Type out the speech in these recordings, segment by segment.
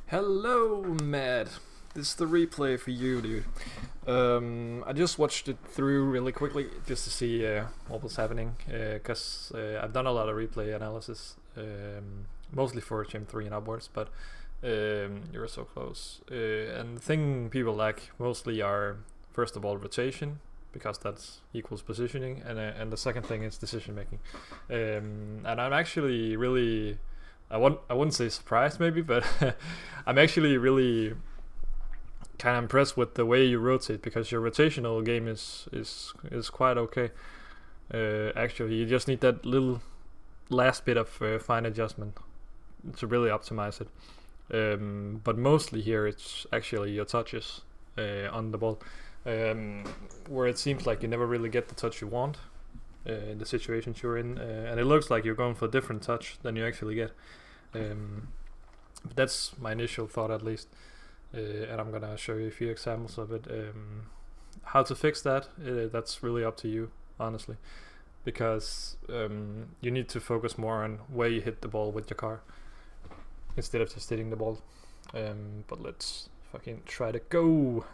Hello, Matt. This is the replay for you, dude. I just watched it through really quickly just to see what was happening, because I've done a lot of replay analysis, mostly for Gym 3 and upwards, but you were so close. And the thing people lack mostly are, first of all, rotation, because that's equals positioning, and the second thing is decision making. And I'm actually really I wouldn't say surprised maybe, but I'm actually really kind of impressed with the way you rotate, because your rotational game is quite okay. Actually, you just need that little last bit of fine adjustment to really optimize it. But mostly here it's actually your touches on the ball, where it seems like you never really get the touch you want in the situations you're in, and it looks like you're going for a different touch than you actually get. But that's my initial thought, at least, and I'm gonna show you a few examples of it. How to fix that, that's really up to you, honestly, because you need to focus more on where you hit the ball with your car instead of just hitting the ball. But let's fucking try to go.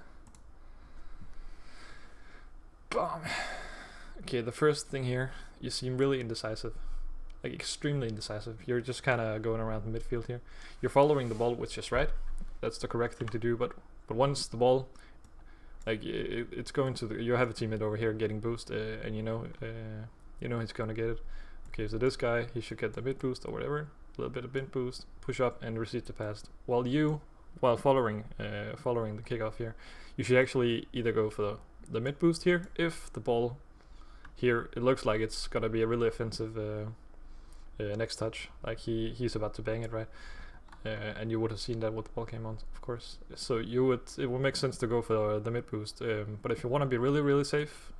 Bomb. Okay, the first thing here, you seem really indecisive, like extremely indecisive. You're just kind of going around the midfield here. You're following the ball, which is right. That's the correct thing to do. But once the ball, like it's going to you have a teammate over here getting boost, and you know he's gonna get it. Okay, so this guy, he should get the mid boost or whatever, a little bit of mid boost, push up and receive the pass. While following the kickoff here, you should actually either go for the mid boost here if the ball here, it looks like it's gonna be a really offensive next touch, like he's about to bang it, right? And you would have seen that when the ball came on, of course. So it would make sense to go for the mid boost. But if you want to be really safe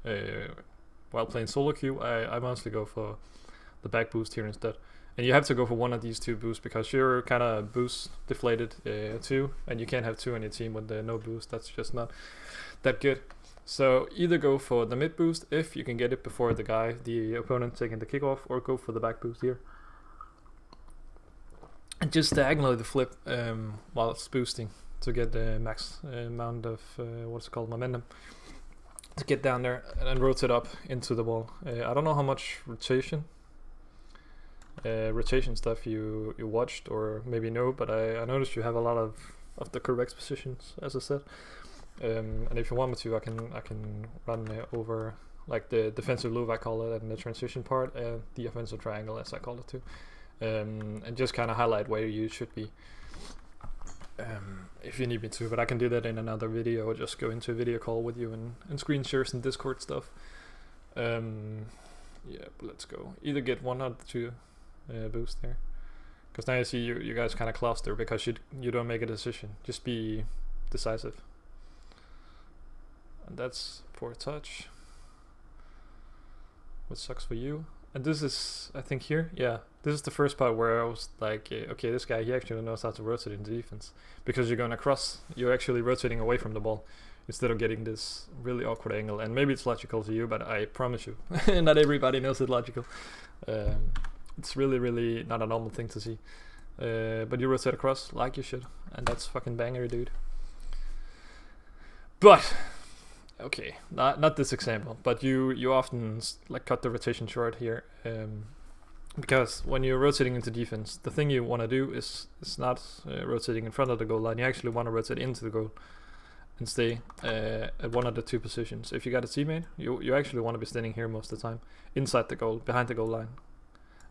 while playing solo queue, I mostly go for the back boost here instead. And you have to go for one of these two boosts, because you're kind of boost deflated too, and you can't have two on your team with no boost. That's just not that good. So either go for the mid boost if you can get it before the opponent taking the kickoff, or go for the back boost here. And just diagonally the flip while it's boosting to get the max amount of what's it called, momentum, to get down there and then rotate up into the ball. I don't know how much rotation stuff you watched or maybe know, but I noticed you have a lot of the correct positions, as I said. And if you want me to, I can run over like the defensive loop, I call it, and the transition part, and the offensive triangle, as I call it too, and just kind of highlight where you should be, if you need me to. But I can do that in another video, or just go into a video call with you and screen shares and Discord stuff. Yeah, but let's go. Either get one or the two boost there, because now you see you guys kind of cluster because you don't make a decision. Just be decisive. And that's poor touch, which sucks for you. And this is, I think here, yeah, this is the first part where I was like, okay, this guy, he actually knows how to rotate into defense, because you're going across, you're actually rotating away from the ball instead of getting this really awkward angle. And maybe it's logical to you, but I promise you, not everybody knows it logical. It's really not a normal thing to see. But you rotate across like you should, and that's fucking banger, dude. But okay, not this example, but you often like cut the rotation short here, because when you're rotating into defense, the thing you want to do is not rotating in front of the goal line. You actually want to rotate into the goal and stay at one of the two positions. If you got a teammate, you actually want to be standing here most of the time, inside the goal, behind the goal line,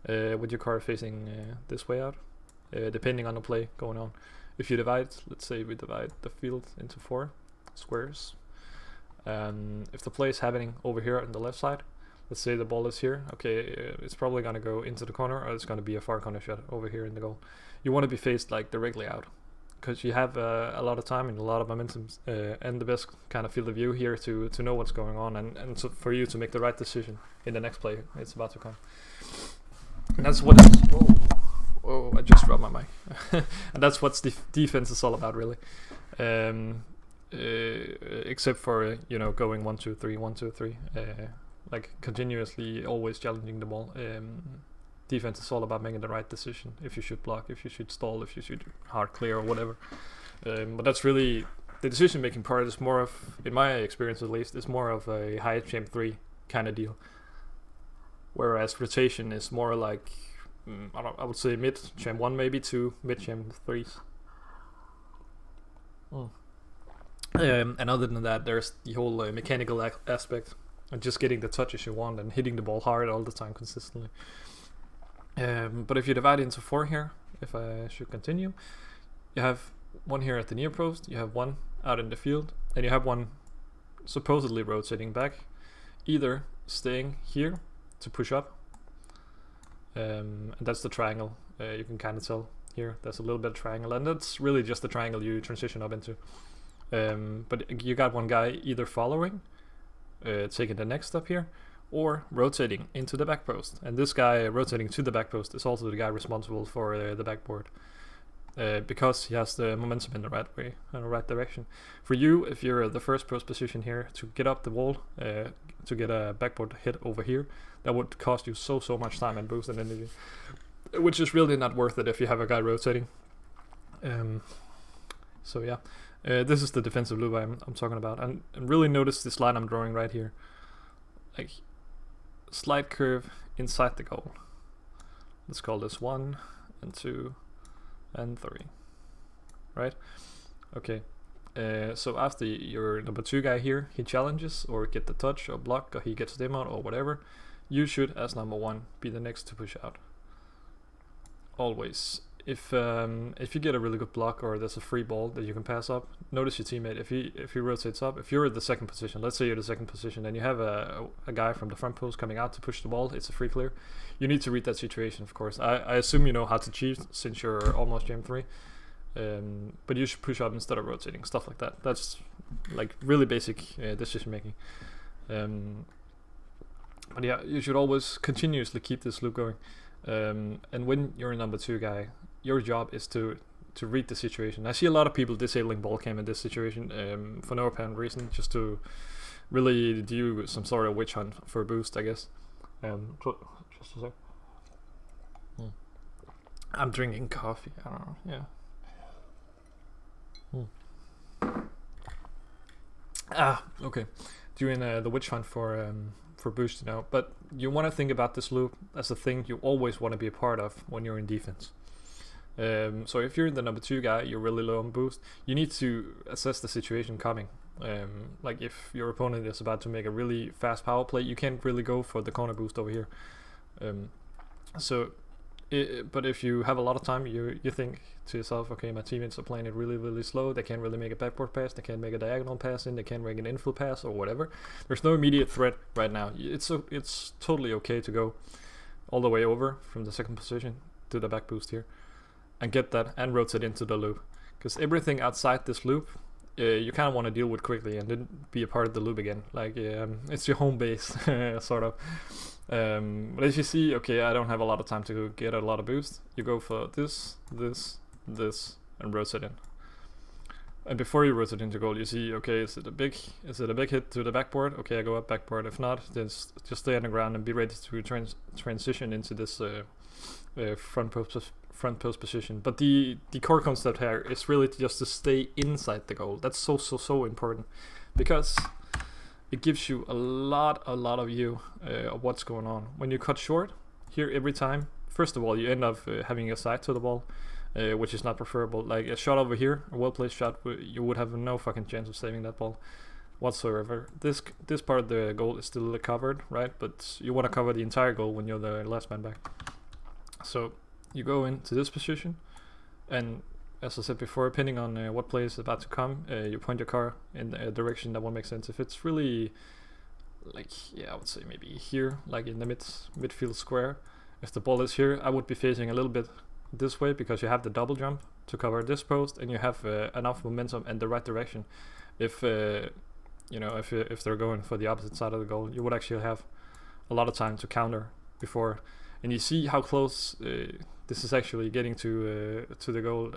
with your car facing this way out, depending on the play going on. If you divide, let's say we divide the field into 4 squares. If the play is happening over here on the left side, let's say the ball is here, okay, it's probably going to go into the corner, or it's going to be a far corner shot over here in the goal. You want to be faced like directly out, because you have a lot of time and a lot of momentum, and the best kind of field of view here to know what's going on, and so for you to make the right decision in the next play it's about to come. And that's what whoa, I just dropped my mic. And that's what defense is all about, really. Except for going 1 2 3 1 2 3, like continuously always challenging the ball. defense is all about making the right decision. If you should block, if you should stall, if you should hard clear or whatever. But that's really the decision making part is more of, in my experience at least, is more of a high chain 3 kind of deal. Whereas rotation is more like I would say mid chain 1 maybe to mid chain 3s. And other than that, there's the whole mechanical aspect and just getting the touches you want and hitting the ball hard all the time consistently. But if you divide it into 4 here, if I should continue, you have one here at the near post, you have one out in the field, and you have one supposedly rotating back, either staying here to push up, and that's the triangle. You can kind of tell here, there's a little bit of triangle, and that's really just the triangle you transition up into. But you got one guy either following, taking the next step here, or rotating into the back post. And this guy rotating to the back post is also the guy responsible for the backboard, because he has the momentum in the right way, in the right direction. For you, if you're the first post position here, to get up the wall, to get a backboard hit over here, that would cost you so much time and boost and energy, which is really not worth it if you have a guy rotating. So yeah. This is the defensive loop I'm talking about, and really notice this line I'm drawing right here, like slight curve inside the goal. Let's call this 1 and 2 and 3, right? Okay, so after your number 2 guy here, he challenges or get the touch or block, or he gets dim out or whatever, you should, as number 1, be the next to push out. Always. If you get a really good block or there's a free ball that you can pass up, notice your teammate. If he rotates up, if you're at the second position, let's say you're the second position, and you have a guy from the front post coming out to push the ball, it's a free clear. You need to read that situation, of course. I assume you know how to cheat since you're almost Gem 3, but you should push up instead of rotating, stuff like that. That's like really basic decision making. But yeah, you should always continuously keep this loop going. And when you're a number 2 guy, your job is to read the situation. I see a lot of people disabling ball cam in this situation for no apparent reason, just to really do some sort of witch hunt for a boost, I guess. Just a sec. I'm drinking coffee. I don't know. Yeah. Okay. Doing the witch hunt for boost, but you want to think about this loop as a thing you always want to be a part of when you're in defense. So if you're the number 2 guy, you're really low on boost, you need to assess the situation coming. Like if your opponent is about to make a really fast power play, you can't really go for the corner boost over here. But if you have a lot of time, you think to yourself, okay, my teammates are playing it really slow, they can't really make a backboard pass, they can't make a diagonal pass in, they can't make an infield pass or whatever. There's no immediate threat right now. It's totally okay to go all the way over from the second position to the back boost here and get that and rotate into the loop, because everything outside this loop you kind of want to deal with quickly and then be a part of the loop again. Like it's your home base sort of. But if you see, okay, I don't have a lot of time to get a lot of boost, you go for this, and rotate in. And before you rotate into goal, you see, okay, is it a big hit to the backboard? Okay, I go up backboard. If not, then just stay on the ground and be ready to transition into this front post position. But the core concept here is really just to stay inside the goal. That's so important, because it gives you a lot of view of what's going on. When you cut short here every time, first of all, you end up having a side to the ball, which is not preferable. Like a shot over here, a well-placed shot, you would have no fucking chance of saving that ball whatsoever. This part of the goal is still covered, right? But you want to cover the entire goal when you're the last man back. So you go into this position, and as I said before, depending on what play is about to come, you point your car in a direction that will make sense. If it's really, like, I would say maybe here, like in the midfield square, if the ball is here, I would be facing a little bit this way, because you have the double jump to cover this post, and you have enough momentum and the right direction. If if they're going for the opposite side of the goal, you would actually have a lot of time to counter before. And you see how close this is actually getting to the goal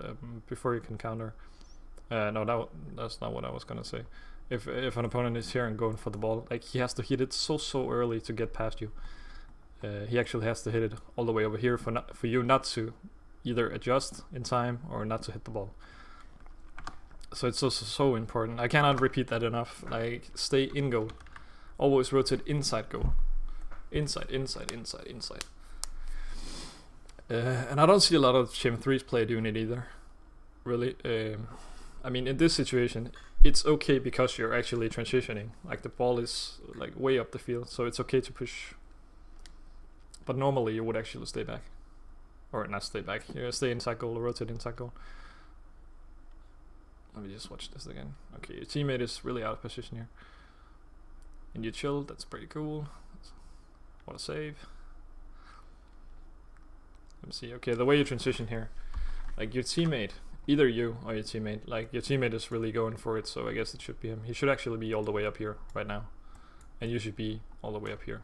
before you can counter. No, that's not what I was gonna say. If an opponent is here and going for the ball, like, he has to hit it so early to get past you. he actually has to hit it all the way over here for you not to either adjust in time or not to hit the ball. So it's so important. I cannot repeat that enough. Like, stay in goal. Always rotate inside goal. Inside. And I don't see a lot of Chim 3's play doing it either. Really. I mean, in this situation, it's okay because you're actually transitioning. Like, the ball is like way up the field, so it's okay to push. But normally you would actually stay back. Or not stay back. You stay inside goal or rotate inside goal. Let me just watch this again. Okay, your teammate is really out of position here. And you chill, that's pretty cool. What a save. Let me see. Okay, the way you transition here. Like, your teammate, either you or your teammate, like, your teammate is really going for it, so I guess it should be him. He should actually be all the way up here right now. And you should be all the way up here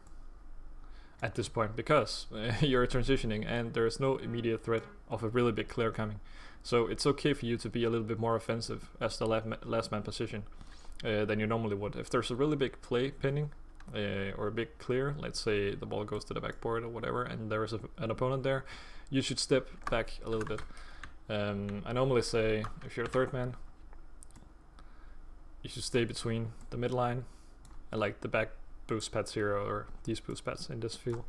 at this point, because you're transitioning and there's no immediate threat of a really big clear coming. So it's okay for you to be a little bit more offensive as the last man position than you normally would. If there's a really big play pending or a big clear, let's say the ball goes to the backboard or whatever, and there is an opponent there, you should step back a little bit. I normally say, if you're a third man, you should stay between the midline and like the back boost pads here, or these boost pads in this field.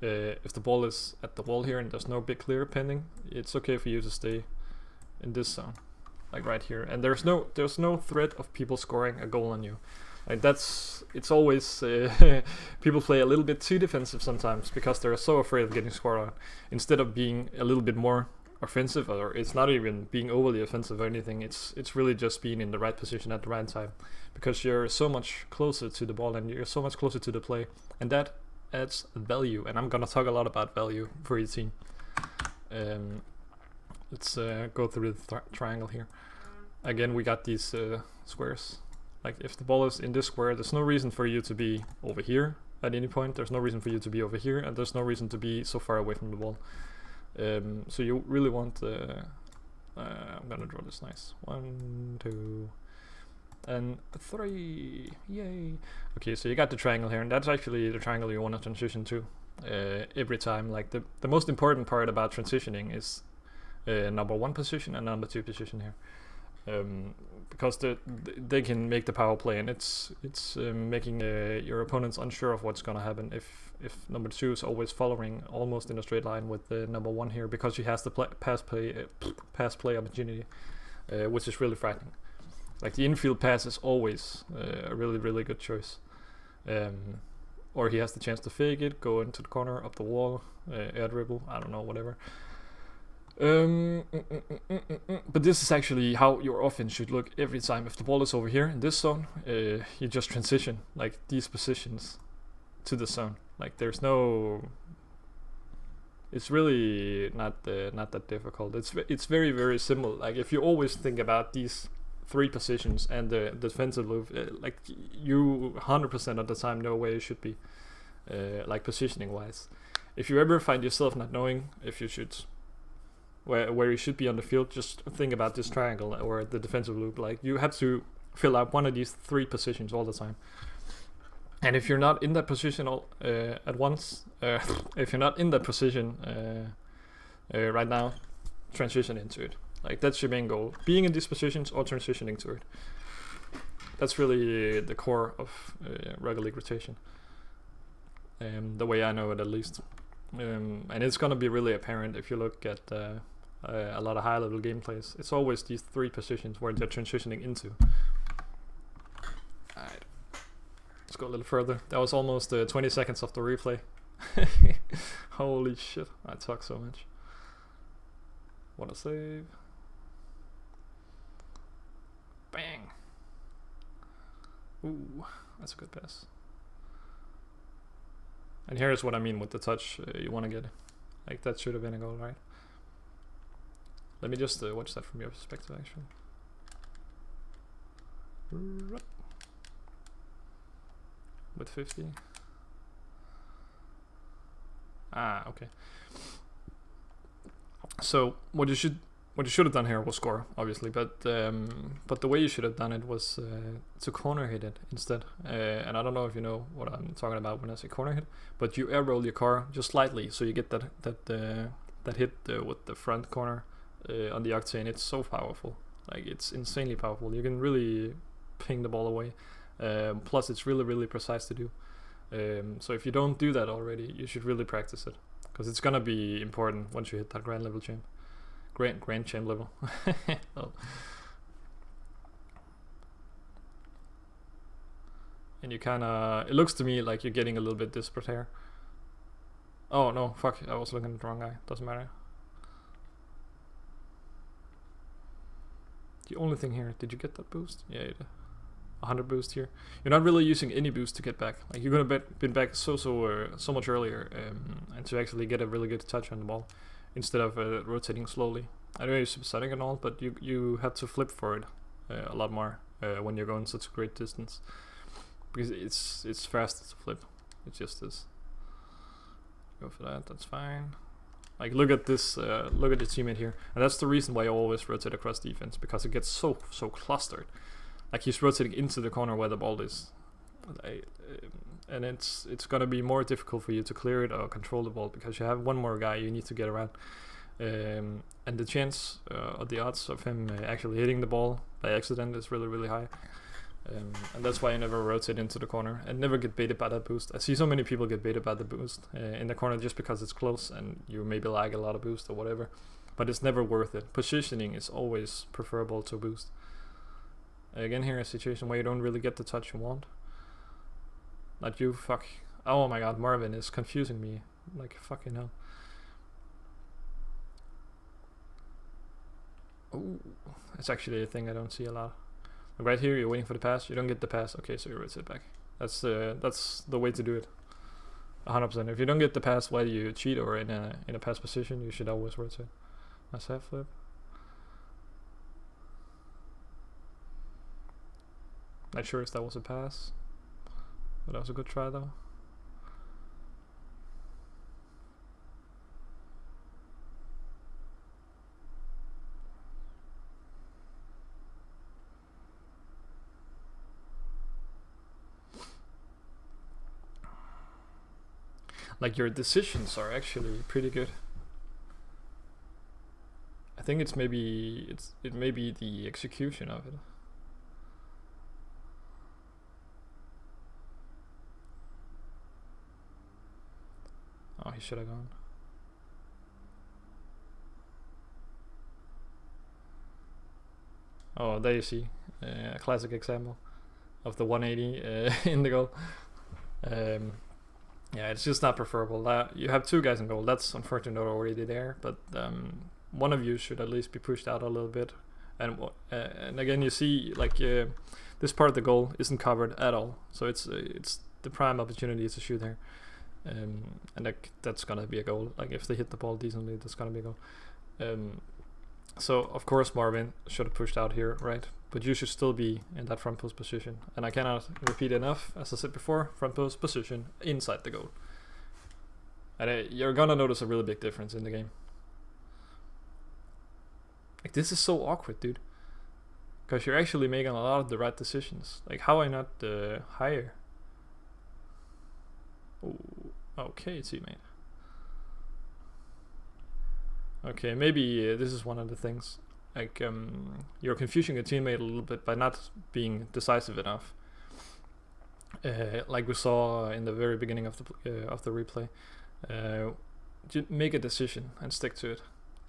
If the ball is at the wall here and there's no big clear pending, it's okay for you to stay in this zone, like right here. And there's no threat of people scoring a goal on you. Like, it's always people play a little bit too defensive sometimes because they're so afraid of getting scored on, instead of being a little bit more offensive. Or it's not even being overly offensive or anything. It's really just being in the right position at the right time, because you're so much closer to the ball and you're so much closer to the play, and that adds value. And I'm gonna talk a lot about value for your team. Let's go through the triangle here. Again, we got these squares. Like, if the ball is in this square, there's no reason for you to be over here at any point. There's no reason for you to be over here, and there's no reason to be so far away from the ball. So you really want... I'm gonna draw this nice. 1, 2, and 3. Yay! Okay, so you got the triangle here, and that's actually the triangle you want to transition to every time. Like, the most important part about transitioning is number 1 position and number 2 position here. Because they can make the power play, and it's making your opponents unsure of what's gonna happen if number 2 is always following almost in a straight line with the number 1 here, because he has the pass play opportunity, which is really frightening. Like, the infield pass is always a really good choice, or he has the chance to fake it, go into the corner, up the wall, air dribble, I don't know, whatever. But this is actually how your offense should look every time. If the ball is over here in this zone, you just transition like these positions to the zone. Like, there's no... It's really not that difficult. It's very simple. Like, if you always think about these 3 positions and the defensive loop, like, you 100% of the time know where you should be, like, positioning wise. If you ever find yourself not knowing if you should... where you should be on the field, just think about this triangle or the defensive loop. Like, you have to fill out one of these 3 positions all the time. And if you're not in that position at once, if you're not in that position right now, transition into it. Like, that's your main goal. Being in these positions or transitioning to it. That's really the core of rugby league rotation. The way I know it, at least. And it's gonna be really apparent if you look at a lot of high-level gameplays. It's always these 3 positions where they're transitioning into. Alright, let's go a little further. That was almost 20 seconds of the replay. Holy shit, I talk so much. What a save. Bang. Ooh, that's a good pass. And here's what I mean with the touch you want to get. Like, that should have been a goal, right? Let me just watch that from your perspective, actually. With 50. Ah, okay. So, what you should what you should have done here was score, obviously, but the way you should have done it was to corner hit it instead. And I don't know if you know what I'm talking about when I say corner hit, but you air roll your car just slightly, so you get that hit with the front corner on the octane. It's so powerful, like it's insanely powerful. You can really ping the ball away. Plus, it's really precise to do. So if you don't do that already, you should really practice it, because it's gonna be important once you hit that grand level champ. Grand champ level. Oh. And you kinda, it looks to me like you're getting a little bit desperate here. Oh no, fuck, I was looking at the wrong guy. Doesn't matter. The only thing here, did you get that boost? Yeah, you did. 100 boost here. You're not really using any boost to get back. Like, you're gonna been back so much earlier, and to actually get a really good touch on the ball instead of rotating slowly. I know you're supersonic and all, but you have to flip for it a lot more when you're going such a great distance, because it's fast to flip. It just is. Go for that. That's fine. Like, look at this. Look at the teammate here, and that's the reason why I always rotate across defense, because it gets so clustered. Like, he's rotating into the corner where the ball is, and it's gonna be more difficult for you to clear it or control the ball, because you have one more guy you need to get around, and the chance or the odds of him actually hitting the ball by accident is really high. And that's why I never rotate into the corner and never get baited by that boost. I see so many people get baited by the boost in the corner just because it's close and you maybe lag a lot of boost or whatever, but it's never worth it. Positioning is always preferable to boost. Again, here a situation where you don't really get the touch you want. Not you, fuck. Oh my god, Marvin is confusing me like fucking hell. Oh, it's actually a thing I don't see a lot. Right here, you're waiting for the pass. You don't get the pass. Okay, so you rotate back. That's the way to do it. 100%. If you don't get the pass while you cheat or in a pass position, you should always rotate. Nice half flip. Not sure if that was a pass, but that was a good try though. Like, your decisions are actually pretty good. I think it may be the execution of it. Oh, he should have gone. Oh, there you see a classic example of the 180 in the goal. Yeah, it's just not preferable. You have two guys in goal. That's unfortunately already there, but one of you should at least be pushed out a little bit. And again, you see, like, this part of the goal isn't covered at all, so it's the prime opportunity to shoot here. And that's gonna be a goal. Like, if they hit the ball decently, that's gonna be a goal. So of course Marvin should have pushed out here, right? But you should still be in that front post position. And I cannot repeat enough, as I said before, front post position inside the goal. And you're gonna notice a really big difference in the game. Like, this is so awkward, dude. Because you're actually making a lot of the right decisions. Like, how am I not higher? Ooh, okay, teammate. Okay, maybe this is one of the things. Like, you're confusing your teammate a little bit by not being decisive enough. Like we saw in the very beginning of the replay. Make a decision and stick to it.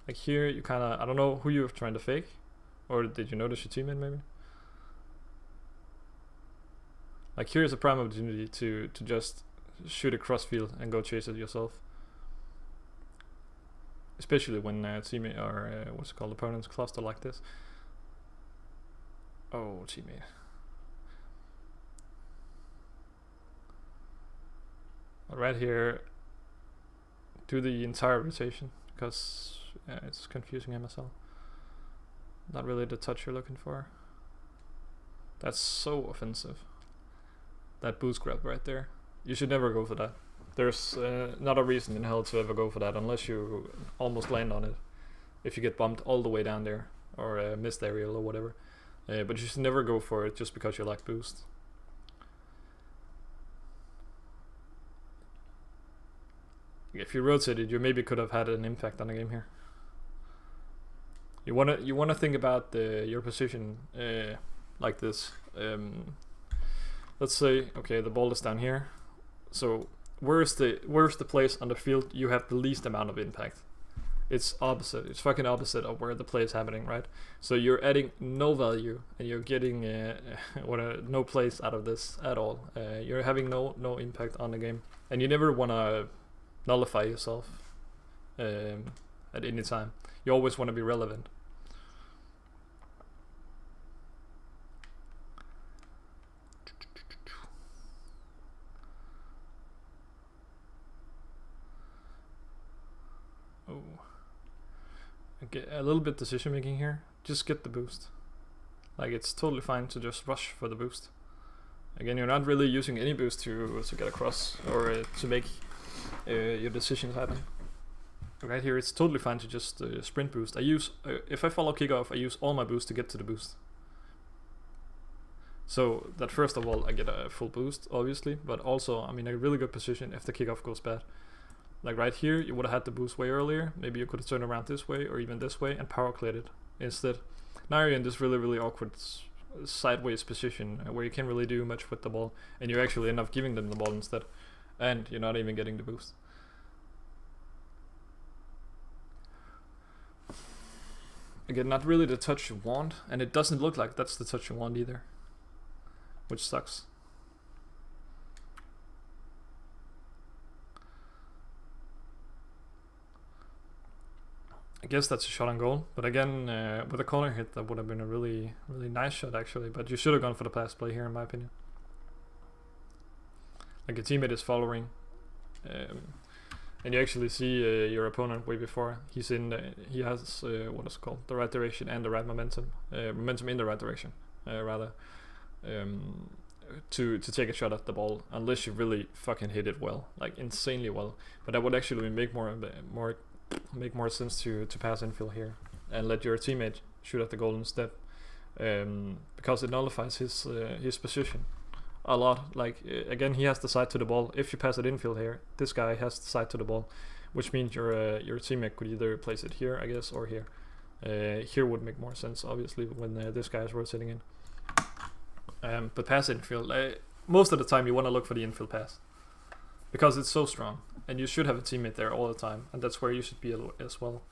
Like, here you kind of, I don't know who you're trying to fake, or did you notice your teammate maybe? Like, here's a prime opportunity to just shoot a crossfield and go chase it yourself. Especially when teammate or what's it called, opponents cluster like this. Oh, teammate. Right here, do the entire rotation, because it's confusing MSL. Not really the touch you're looking for. That's so offensive. That boost grab right there. You should never go for that. There's not a reason in hell to ever go for that unless you almost land on it. if you get bumped all the way down there, or missed aerial or whatever. But you should never go for it just because you lack boost. If you rotated, you maybe could have had an impact on the game here. You wanna think about your position like this. Let's say, okay, the ball is down here. So where's the place on the field you have the least amount of impact? It's opposite. It's fucking opposite of where the play is happening, right? So you're adding no value and you're getting no place out of this at all. You're having no impact on the game, and you never wanna nullify yourself at any time. You always want to be relevant. Oh, okay, a little bit decision making here. Just get the boost. Like, it's totally fine to just rush for the boost. Again, you're not really using any boost to get across or to make your decisions happen. Right here, it's totally fine to just sprint boost. I use if I follow kickoff, I use all my boost to get to the boost. So that first of all, I get a full boost, obviously, but also I'm in a really good position if the kickoff goes bad. Like right here, you would have had the boost way earlier. Maybe you could have turned around this way or even this way and power cleared it instead. Now you're in this really awkward sideways position where you can't really do much with the ball, and you actually end up giving them the ball instead, and you're not even getting the boost. Again, not really the touch you want, and it doesn't look like that's the touch you want either, which sucks. I guess that's a shot on goal, but again, with a corner hit, that would have been a really nice shot actually, but you should have gone for the pass play here in my opinion. Like, a teammate is following, and you actually see your opponent way before. He's in. He has what is it called, the right direction and the right momentum. Momentum in the right direction, rather. To take a shot at the ball, unless you really fucking hit it well, like insanely well. But that would actually make more sense to pass infield here and let your teammate shoot at the goal instead, because it nullifies his position a lot. Like, again, he has the side to the ball. If you pass it infield here, this guy has the side to the ball, which means your teammate could either place it here, I guess, or here. Here would make more sense, obviously, when this guy is rotating in. But pass infield, most of the time you want to look for the infield pass, because it's so strong, and you should have a teammate there all the time, and that's where you should be as well,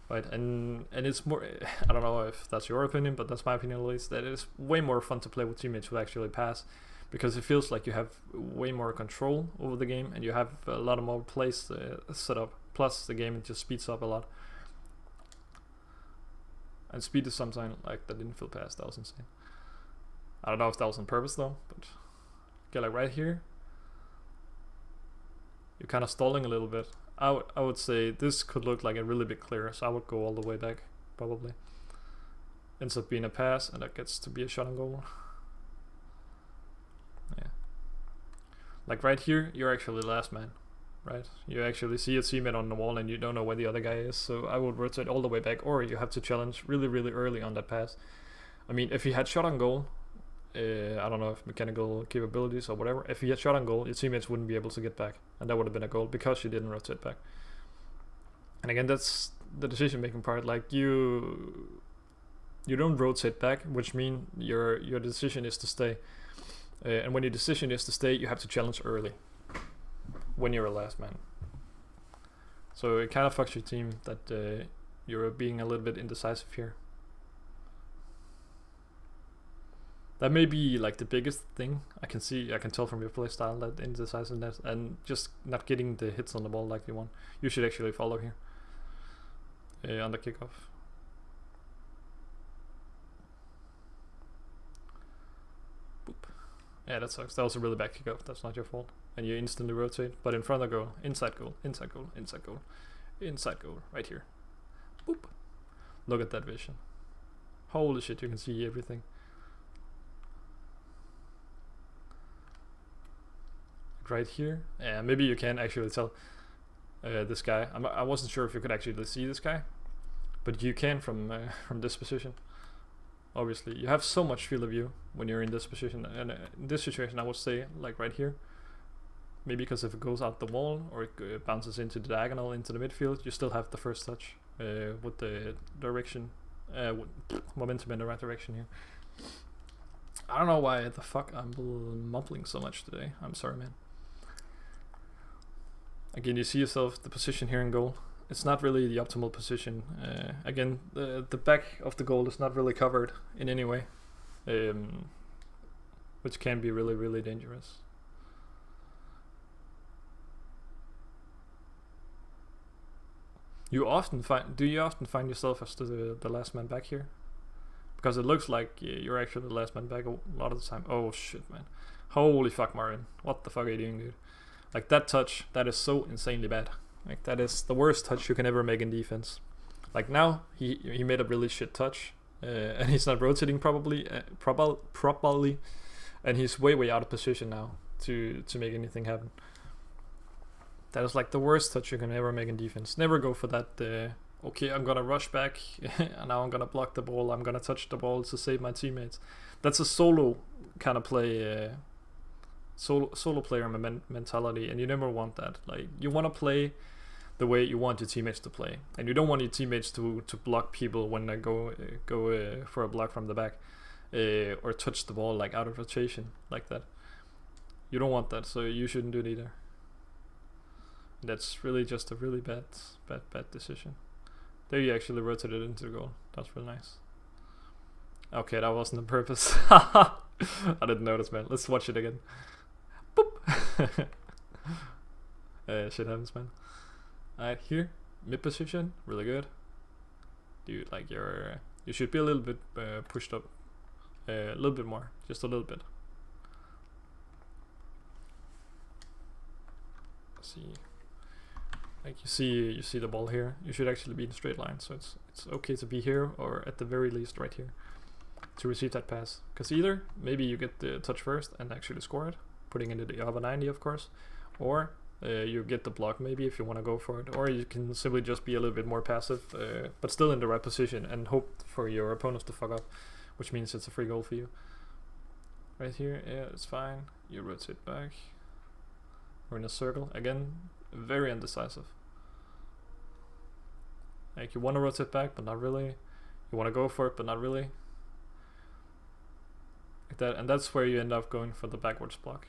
right? And it's more, I don't know if that's your opinion, but that's my opinion at least, that it's way more fun to play with teammates who actually pass, because it feels like you have way more control over the game, and you have a lot of more plays set up, plus the game just speeds up a lot. And speed is something like that infield pass, that was insane. I don't know if that was on purpose though, but okay, like right here, you're kind of stalling a little bit. I would say this could look like a really big clear, so I would go all the way back, probably. Ends up being a pass, and that gets to be a shot on goal. Yeah. Like right here, you're actually the last man, right? You actually see a teammate on the wall, and you don't know where the other guy is, so I would rotate all the way back, or you have to challenge really early on that pass. I mean, if he had shot on goal, I don't know if mechanical capabilities or whatever, if he had shot on goal, your teammates wouldn't be able to get back, and that would have been a goal because you didn't rotate back. And again, that's the decision making part. Like, you don't rotate back, which means your decision is to stay, and when your decision is to stay, you have to challenge early when you're a last man. So it kind of fucks your team that you're being a little bit indecisive here. That may be like the biggest thing I can tell from your play style, that indecisiveness and just not getting the hits on the ball like you want. You should actually follow here on the kickoff. Boop. Yeah, that sucks. That was a really bad kickoff. That's not your fault. And you instantly rotate, but in front of goal, inside goal, inside goal, inside goal, inside goal, right here. Boop. Look at that vision. Holy shit, you can see everything. Right here, and maybe you can actually tell this guy. I wasn't sure if you could actually see this guy, but you can from this position. Obviously, you have so much field of view when you're in this position, and in this situation, I would say like right here. Maybe because if it goes out the wall or it bounces into the diagonal into the midfield, you still have the first touch with the direction, momentum in the right direction here. I don't know why the fuck I'm mumbling so much today. I'm sorry, man. Again, you see yourself the position here in goal. It's not really the optimal position. Again, the back of the goal is not really covered in any way, which can be really, really dangerous. Do you often find yourself as the last man back here? Because it looks like you're actually the last man back a lot of the time. Oh shit, man. Holy fuck, Marvin. What the fuck are you doing, dude? Like that touch, that is so insanely bad. Like that is the worst touch you can ever make in defense. Like now, he made a really shit touch. And he's not rotating probably, and he's way out of position now to make anything happen. That is like the worst touch you can ever make in defense. Never go for that, okay, I'm gonna rush back, and now I'm gonna block the ball, I'm gonna touch the ball to save my teammates. That's a solo kind of play, solo player mentality, and you never want that. Like, you want to play the way you want your teammates to play, and you don't want your teammates to block people when they go for a block from the back, or touch the ball like out of rotation like that. You don't want that, so you shouldn't do it either. That's really just a really bad decision. There you actually rotated into the goal. That's really nice. Okay, that wasn't on purpose. I didn't notice, man. Let's watch it again. Boop. Shit happens, man. Alright, here, mid position, really good. Dude, like you should be a little bit pushed up, a little bit more, just a little bit. Let's see. Like you see the ball here. You should actually be in a straight line, so it's okay to be here, or at the very least right here, to receive that pass. Because either maybe you get the touch first and actually score it, putting it into the other 90, of course, or you get the block maybe if you want to go for it, or you can simply just be a little bit more passive, but still in the right position, and hope for your opponents to fuck up, which means it's a free goal for you. Right here, yeah, it's fine. You rotate back. We're in a circle again. Very indecisive. Like, you want to rotate back, but not really. You want to go for it, but not really. Like that, and that's where you end up going for the backwards block.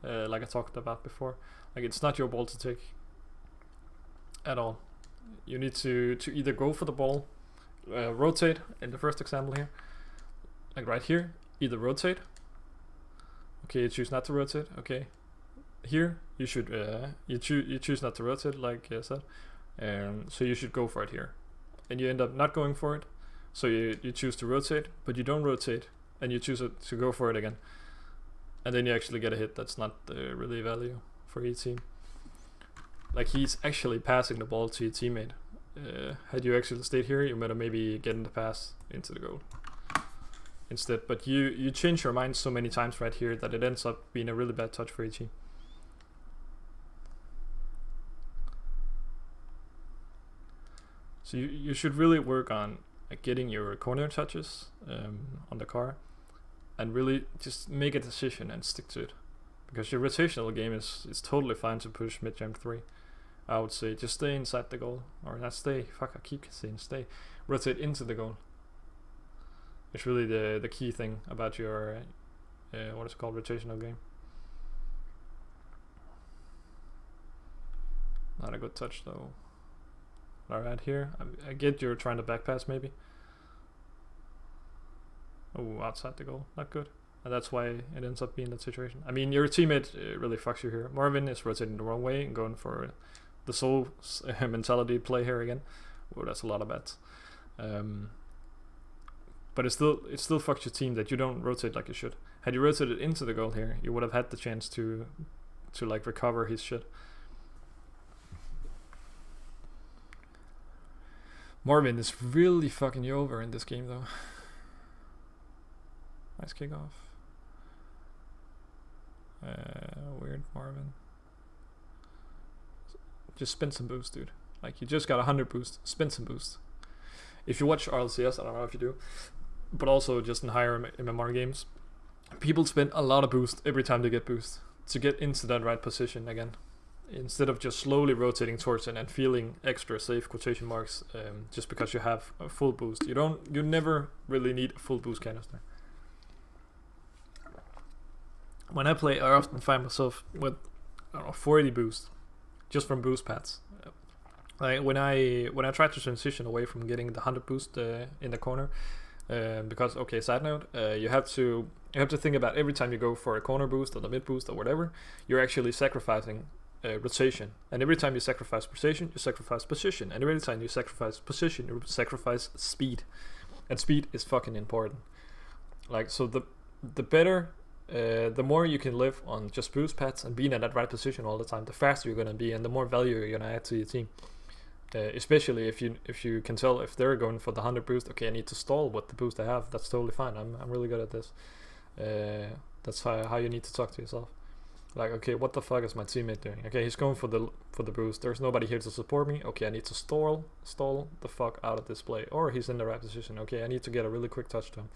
Like I talked about before. Like, it's not your ball to take at all. You need to either go for the ball, rotate in the first example here, like right here. Either rotate. Okay, you choose not to rotate. Okay. Here you should you choose not to rotate, like I said, so you should go for it here, and you end up not going for it, so you choose to rotate, but you don't rotate, and you choose to go for it again, and then you actually get a hit that's not really value for your team. Like, he's actually passing the ball to your teammate. Had you actually stayed here, you might have maybe gotten the pass into the goal instead, but you change your mind so many times right here that it ends up being a really bad touch for your team. So you should really work on getting your corner touches on the car, and really just make a decision and stick to it. Because your rotational game is totally fine to push mid jump 3. I would say just stay inside the goal, or not stay. Fuck, I keep saying stay. Rotate into the goal. It's really the key thing about your what is it called, rotational game. Not a good touch though. Alright, here. I get you're trying to back pass maybe. Oh, outside the goal. Not good. And that's why it ends up being that situation. I mean, your teammate really fucks you here. Marvin is rotating the wrong way and going for the soul mentality play here again. Oh, that's a lot of bets. But it still fucks your team that you don't rotate like you should. Had you rotated into the goal here, you would have had the chance to like recover his shit. Marvin is really fucking you over in this game though. Nice kickoff. Weird Marvin. Just spin some boost, dude. Like, you just got 100 boost. Spin some boost. if you watch RLCS, I don't know if you do, but also just in higher MMR games, people spend a lot of boost every time they get boost to get into that right position again, instead of just slowly rotating towards it and feeling extra safe, quotation marks, just because you have a full boost. You never really need a full boost canister. When I play, I often find myself with, I don't know, 480 boost just from boost pads. Like when I try to transition away from getting the 100 boost in the corner, because, okay, side note, you have to think about every time you go for a corner boost or the mid boost or whatever, you're actually sacrificing rotation, and every time you sacrifice rotation, you sacrifice position, and every time you sacrifice position, you sacrifice speed, and speed is fucking important. Like, so the better, the more you can live on just boost pads and being at that right position all the time, the faster you're gonna be, and the more value you're gonna add to your team. Especially if you can tell if they're going for the 100 boost, okay, I need to stall with the boost I have. That's totally fine. I'm really good at this. That's how you need to talk to yourself. Like, okay, what the fuck is my teammate doing? Okay, he's going for the boost. There's nobody here to support me. Okay, I need to stall the fuck out of this play. Or he's in the right position. Okay, I need to get a really quick touch to him.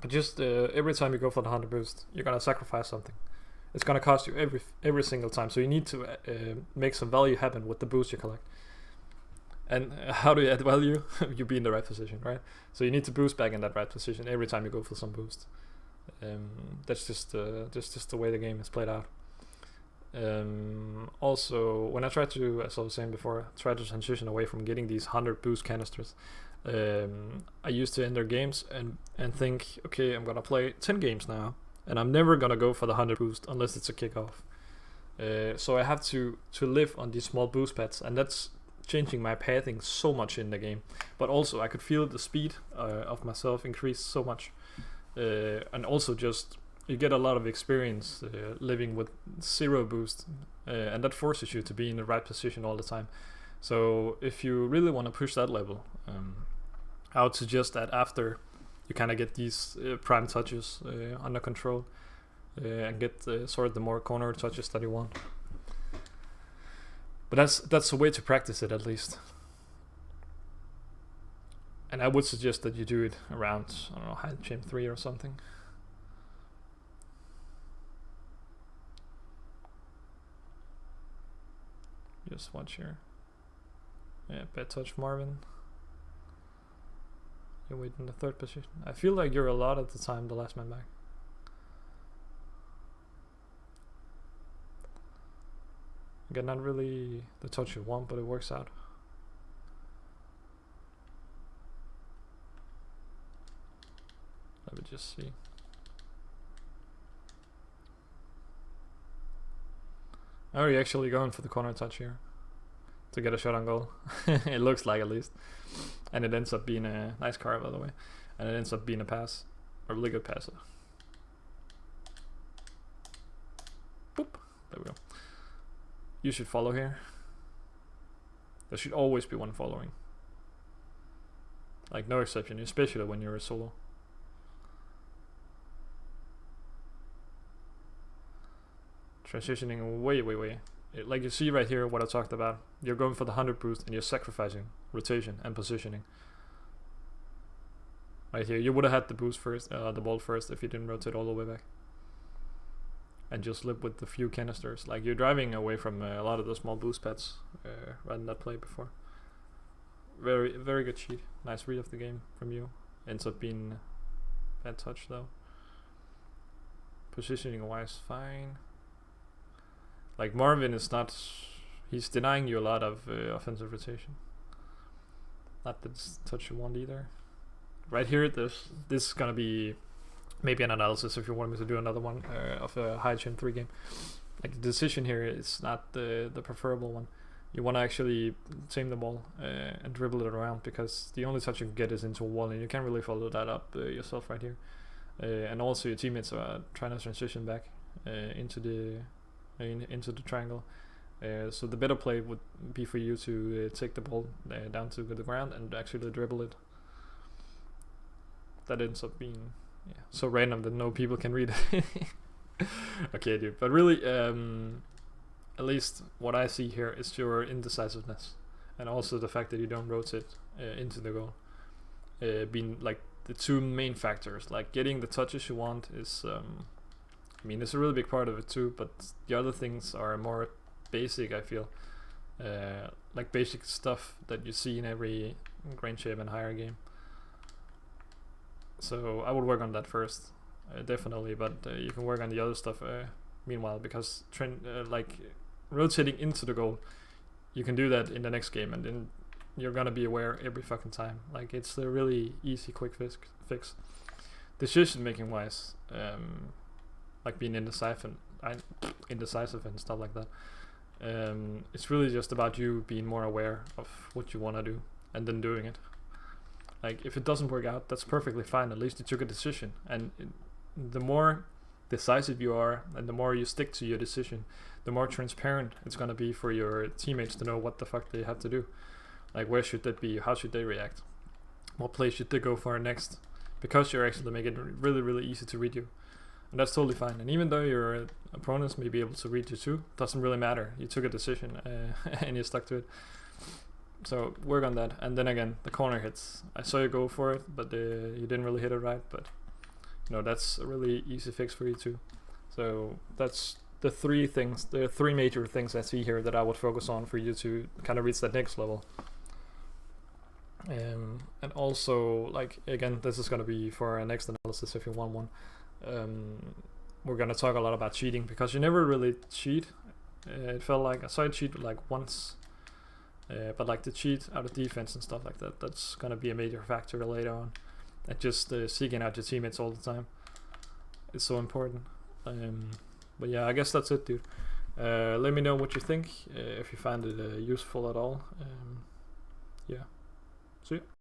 But just every time you go for the 100 boost, you're gonna sacrifice something. It's gonna cost you every single time. So you need to make some value happen with the boost you collect. And how do you add value? You be in the right position, right? So you need to boost back in that right position every time you go for some boost. That's just the way the game is played out. Also, when I try to, as I was saying before, try to transition away from getting these 100 boost canisters, I used to enter games and think, okay, I'm gonna play 10 games now, and I'm never gonna go for the 100 boost unless it's a kickoff. So I have to live on these small boost pads, and that's changing my pathing so much in the game. But also I could feel the speed of myself increase so much, and also just you get a lot of experience living with 0 boost, and that forces you to be in the right position all the time. So if you really want to push that level, I would suggest that after you kind of get these prime touches under control, and get sort of the more corner touches that you want. But that's a way to practice it, at least. And I would suggest that you do it around, I don't know, high chain 3 or something. Just watch here. Yeah, bad touch Marvin. You're waiting in the 3rd position. I feel like you're a lot at the time the last man back. Again, not really the touch you want, but it works out. Let me just see. Oh, you're actually going for the corner touch here to get a shot on goal. It looks like, at least. And it ends up being a nice car, by the way. And it ends up being a pass. A really good passer. Boop. There we go. You should follow here. There should always be one following. Like, no exception, especially when you're a solo. Transitioning way. Like you see right here what I talked about. You're going for the 100 boost and you're sacrificing rotation and positioning. Right here, you would have had the boost first, the ball first, if you didn't rotate all the way back. And just live with the few canisters. Like, you're driving away from a lot of the small boost pads right in that play before. Very good cheat. Nice read of the game from you. Ends up being bad touch though. Positioning wise, fine. Like, Marvin is not, he's denying you a lot of offensive rotation. Not the touch you want either. Right here, this is gonna be maybe an analysis if you want me to do another one of a high chain 3 game. Like, the decision here is not the preferable one. You want to actually tame the ball and dribble it around, because the only touch you can get is into a wall, and you can't really follow that up yourself right here. And also your teammates are trying to transition back into the triangle. So the better play would be for you to take the ball down to the ground and actually dribble it. That ends up being so random that no people can read it. Okay, dude. But really, at least what I see here is your indecisiveness. and also the fact that you don't rotate into the goal, being like the two main factors. Like getting the touches you want is, I mean, it's a really big part of it too, but the other things are more basic, I feel. Like basic stuff that you see in every Grand Shape and higher game. So I would work on that first, definitely, but you can work on the other stuff meanwhile, because like rotating into the goal, you can do that in the next game, and then you're gonna be aware every fucking time. Like it's a really easy, quick fix. Decision making wise, like being indecisive and stuff like that. It's really just about you being more aware of what you want to do and then doing it. Like if it doesn't work out, that's perfectly fine. At least you took a decision, and the more decisive you are and the more you stick to your decision, the more transparent it's gonna be for your teammates to know what the fuck they have to do. Like where should that be? How should they react? What play should they go for next? Because you're actually making it really, really easy to read you. And that's totally fine. And even though your opponents may be able to read you too, doesn't really matter. You took a decision and you stuck to it. So work on that. And then again, the corner hits. I saw you go for it, but you didn't really hit it right. But you know, that's a really easy fix for you too. So that's the three major things I see here that I would focus on for you to kind of reach that next level. And also, like again, this is going to be for our next analysis if you want one. We're going to talk a lot about cheating, because you never really cheat. It felt like I saw you cheat like once, but like the cheat out of defense and stuff like that, that's going to be a major factor later on. And just seeking out your teammates all the time is so important. But yeah, I guess that's it, dude. Let me know what you think, if you find it useful at all. Yeah, see you.